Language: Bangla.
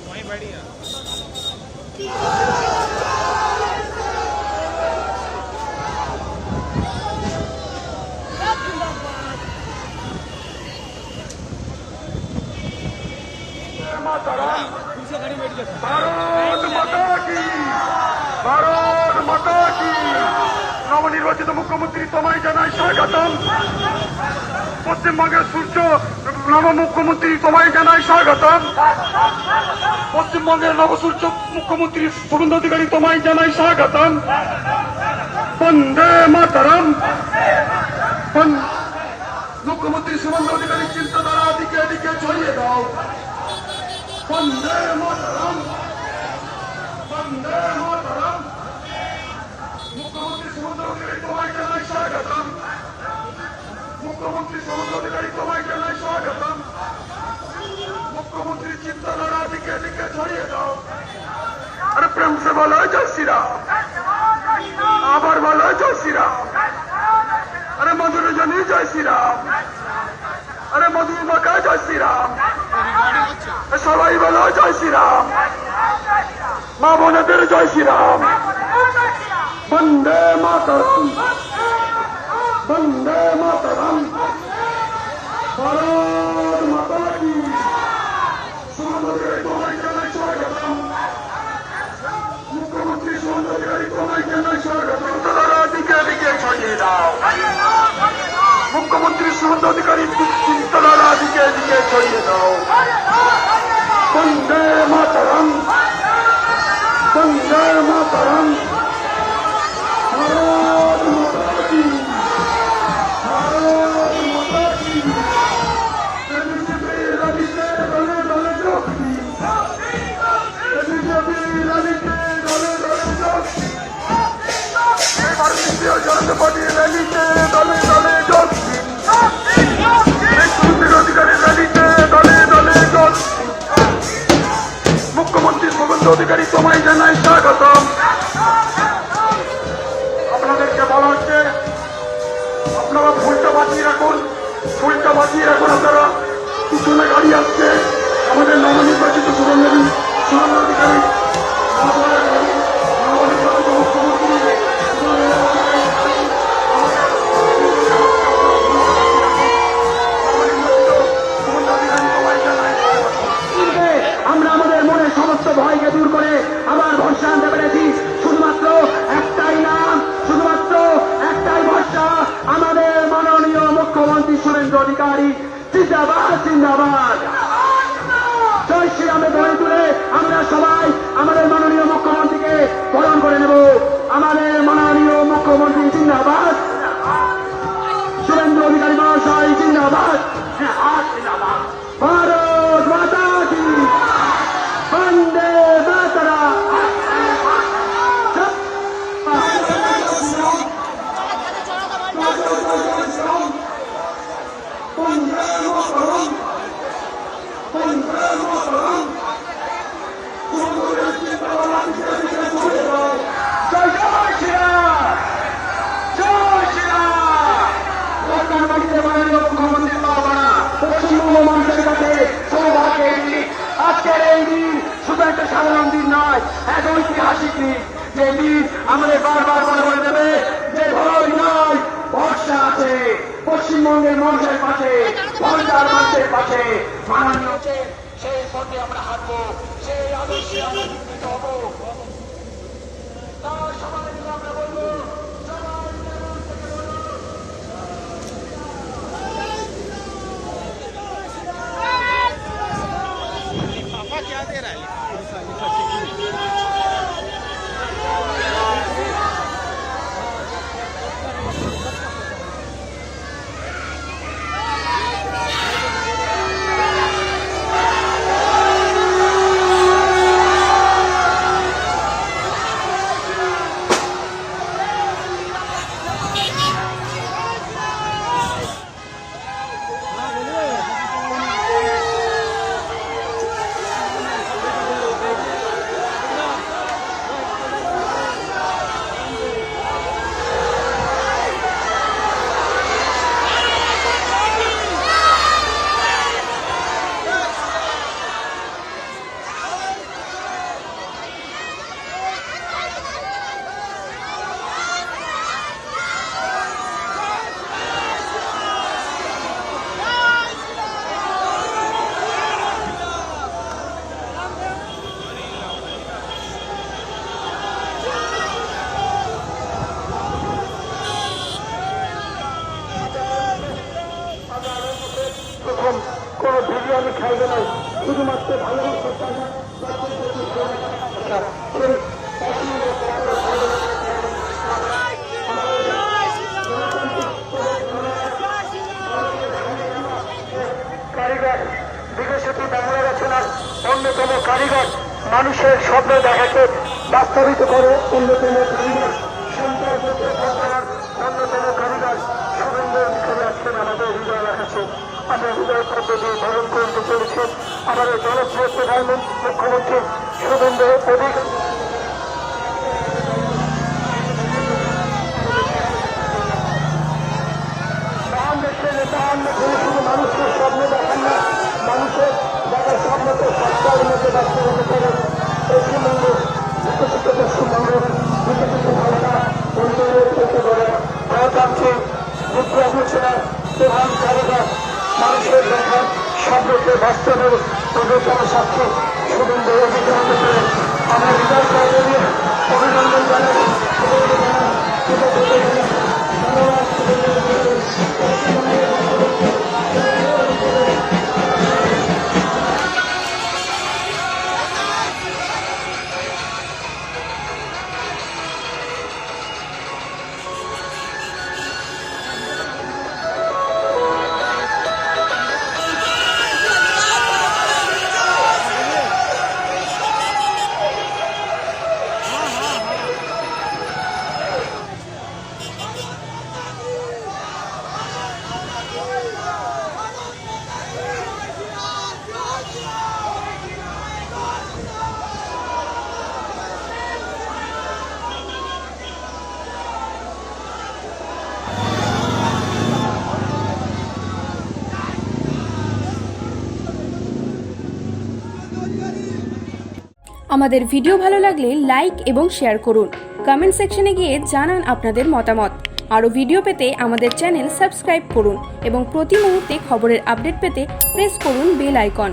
वहीं बढ़िया ভারত মাতা কি, ভারত মাতা কি। নবনির্বাচিত মুখ্যমন্ত্রী তোমায় জানাই স্বাগতম। পশ্চিমবঙ্গের সূর্য নব মুখ্যমন্ত্রী তোমায় জানাই স্বাগতম। পশ্চিমবঙ্গের নবসূর্য মুখ্যমন্ত্রী শুভেন্দু অধিকারী তোমায় জানাই স্বাগতম। বন্দে মাতরম। মুখ্যমন্ত্রী শুভেন্দু অধিকারীর চিন্তাধারা দিকে দিকে ছড়িয়ে দাও। বন্দে মাতরম, বন্দে মাতরম। মুখ্যমন্ত্রী শুভেন্দু অধিকারী তোমায় জানাই স্বাগতম। মুখ্যমন্ত্রী শুভেন্দু অধিকারী তোমায় জানাই স্বাগতম। মুখ্যমন্ত্রী চিন্তাধারা দিকে দিকে ছড়িয়ে দাও। আরে প্রেম সে বলো জয় শ্রীরাম, আবার বলো জয় শ্রীরাম। আরে মধুর জনী জয় শ্রীরাম, আরে মধুর মাকা জয় শ্রীরাম। সবাই বলো জয় শ্রীরাম, মা বোনেদের জয় শ্রীরাম। বন্দে মাতরম, বন্দে মাতরম। ভারত মাতা কি। শুভেন্দু অধিকারী তোমায় জানাই স্বাগতম। মুখ্যমন্ত্রী শুভেন্দু অধিকারী তোমায় জানাই স্বাগতম। তারা দিকে দিকে ছড়িয়ে দাও। মুখ্যমন্ত্রী শুভেন্দু অধিকারী চিন্তাধারা দিকে দিকে ছড়িয়ে দাও। বন্দে মাতরম, বন্দে মাতরম। ভারত মাতা কি, ভারত মাতা কি। বিজেপি রাজিতে দলে দলে যোগী, বিজেপি রাজিতে দলে দলে যোগী। ভারতীয় জনতা পার্টি র্যালিতে দলে দলে যোগী। মুখ্যমন্ত্রীর অধিকারী র্যালিতে দলে দলে যোগী। মুখ্যমন্ত্রী শুভেন্দু অধিকারী তোমায় জানাই স্বাগতম। আপনাদেরকে বলা হচ্ছে আপনারা ফুলটা বাঁচিয়ে রাখুন, ফুলটা বাঁচিয়ে রাখুন। আপনারা পিছনে গাড়ি আসছে, আমাদের নবনির্বাচিত শুভেন্দু অধিকারী নবনির্বাচিত মুখ্যমন্ত্রী আমরা আমাদের মনের সমস্ত ভয়কে দূর করে আবার ভরসা আনতে পেরেছি। শুধুমাত্র একটাই নাম, শুধুমাত্র একটাই ভরসা, আমাদের মাননীয় মুখ্যমন্ত্রী শুভেন্দু অধিকারী। জিন্দাবাদ, জিন্দাবাদ। জয় শ্রীরামে গড়ে তুলে আমরা সবাই আমাদের মাননীয় মুখ্যমন্ত্রীকে বরণ করে নেব। আমাদের মাননীয় মুখ্যমন্ত্রী জিন্দাবাদ, শুভেন্দু অধিকারী মহাশয় জিন্দাবাদ। ভারত মাতা কি, বন্দে মাতরম। পশ্চিমবঙ্গ মানুষের কাছে সৌভাগ্যের দিন। আজকের এই দিন শুধু একটা সাধারণ দিন নয়, এক ঐতিহাসিক দিন। যে দিন আমাদের বারবার মনে করে দেবে যে ভয় নয়, ভরসা আছে পশ্চিমবঙ্গের মানুষের পাশে, ভরসার মানুষের পাশে। মাননীয় সেই পথে আমরা হাঁটবো, সেই আদর্শে আমরা চিন্তিত হবো। তার সবাই মিলে আমরা বলবো पापा क्या दे रहा है কোনো খেলবে না, শুধুমাত্র ভালোবাসার টাকা কারিগর বিকশিত বাংলা রচনার অন্যতম কারিগর, মানুষের স্বপ্ন দেখাকে বাস্তবিত করে অন্যতম কারিগর, অন্যতম কারিগর শুভেন্দু অধিকারী আজকের আমাদের হৃদয় রাখাচ্ছে। আমরা হৃদয় পদ্ধতি ভ্রমণ করতে চলেছি আমাদের জনপ্রিয় প্রধানমন্ত্রী মুখ্যমন্ত্রী শুভেন্দু অধিকারী। শুধু মানুষের স্বপ্ন দেখান না, মানুষের দেখার স্বপ্নকে সরকারের মধ্যে বাস্তবায়ন করে পশ্চিমবঙ্গ বিকশিত পশ্চিমবঙ্গ বিকশিত ভারতা উন্নয়নের চেষ্টা করে গণতান্ত্রিক যুদ্ধ আলোচনা প্রধান কারিগর, মানুষের দেখার স্বপ্নকে বাস্তবের অন্যতম সাক্ষী শুভেন্দু অধিকারী করে আমরা হৃদয় দিয়ে অভিনন্দন জানাই। আমাদের ভিডিও ভালো লাগলে লাইক এবং শেয়ার করুন। কমেন্ট সেকশনে গিয়ে জানান আপনাদের মতামত। আরও ভিডিও পেতে আমাদের চ্যানেল সাবস্ক্রাইব করুন এবং প্রতি মুহূর্তে খবরের আপডেট পেতে প্রেস করুন বেল আইকন।